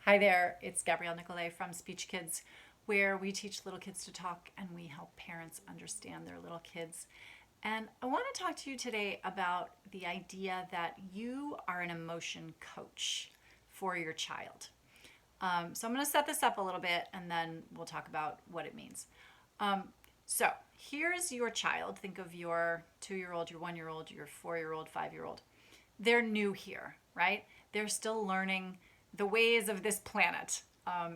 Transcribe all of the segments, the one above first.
Hi there, it's Gabrielle Nicolay from SpeechKids, where we teach little kids to talk and we help parents understand their little kids. And I want to talk to you today about the idea that you are an emotion coach for your child. So I'm going to set this up a little bit and then we'll talk about what it means. So here's your child. Think of your 2-year-old, your 1-year-old, your 4-year-old, 5-year-old. They're new here, right? They're still learning the ways of this planet,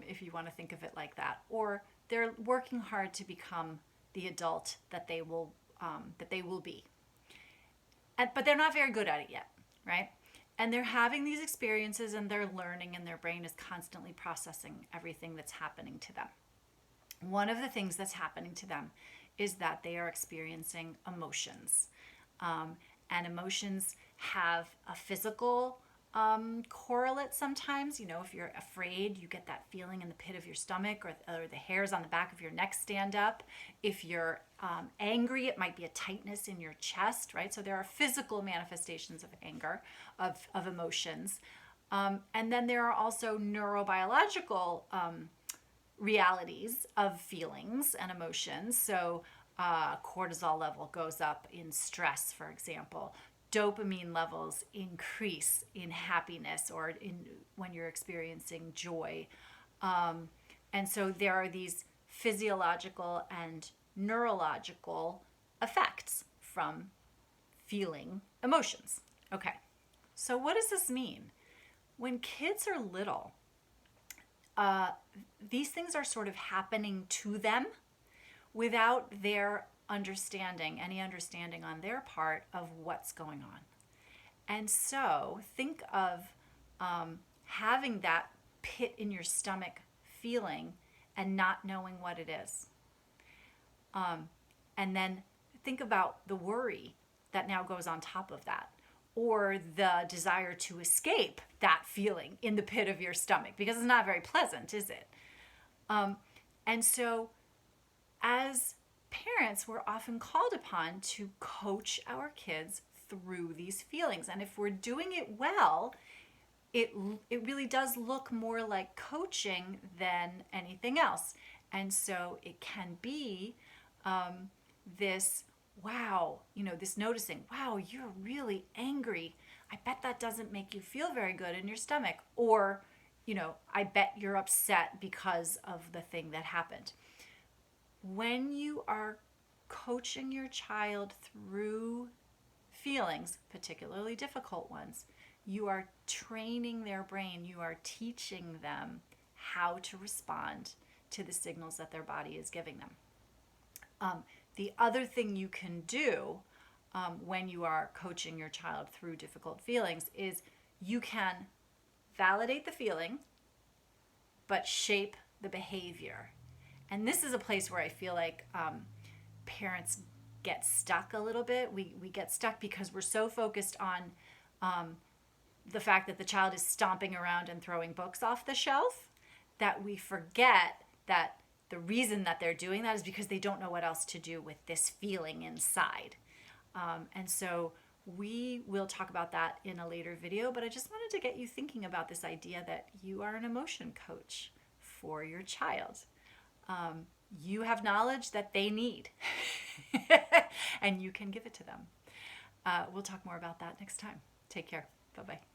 if you want to think of it like that. Or they're working hard to become the adult that they will be. But they're not very good at it yet, right? And they're having these experiences and they're learning and their brain is constantly processing everything that's happening to them. One of the things that's happening to them is that they are experiencing emotions. And emotions have a physical correlate sometimes. You know, if you're afraid, you get that feeling in the pit of your stomach, or the hairs on the back of your neck stand up. If you're angry, it might be a tightness in your chest, right? So there are physical manifestations of anger, of emotions. And then there are also neurobiological realities of feelings and emotions. So cortisol level goes up in stress, for example. Dopamine levels increase in happiness or when you're experiencing joy. And so there are these physiological and neurological effects from feeling emotions. Okay, so what does this mean? When kids are little, these things are sort of happening to them without their any understanding on their part of what's going on. And so think of having that pit in your stomach feeling and not knowing what it is. And then think about the worry that now goes on top of that, or the desire to escape that feeling in the pit of your stomach, because it's not very pleasant, is it? And so as parents, we're often called upon to coach our kids through these feelings. And if we're doing it well, it really does look more like coaching than anything else. And so it can be this, wow, this noticing, wow, you're really angry. I bet that doesn't make you feel very good in your stomach. Or, I bet you're upset because of the thing that happened. When you are coaching your child through feelings, particularly difficult ones, you are training their brain, you are teaching them how to respond to the signals that their body is giving them. The other thing you can do when you are coaching your child through difficult feelings is you can validate the feeling, but shape the behavior. And this is a place where I feel like parents get stuck a little bit. We get stuck because we're so focused on the fact that the child is stomping around and throwing books off the shelf that we forget that the reason that they're doing that is because they don't know what else to do with this feeling inside. And so we will talk about that in a later video, but I just wanted to get you thinking about this idea that you are an emotion coach for your child. You have knowledge that they need and you can give it to them. We'll talk more about that next time. Take care. Bye-bye.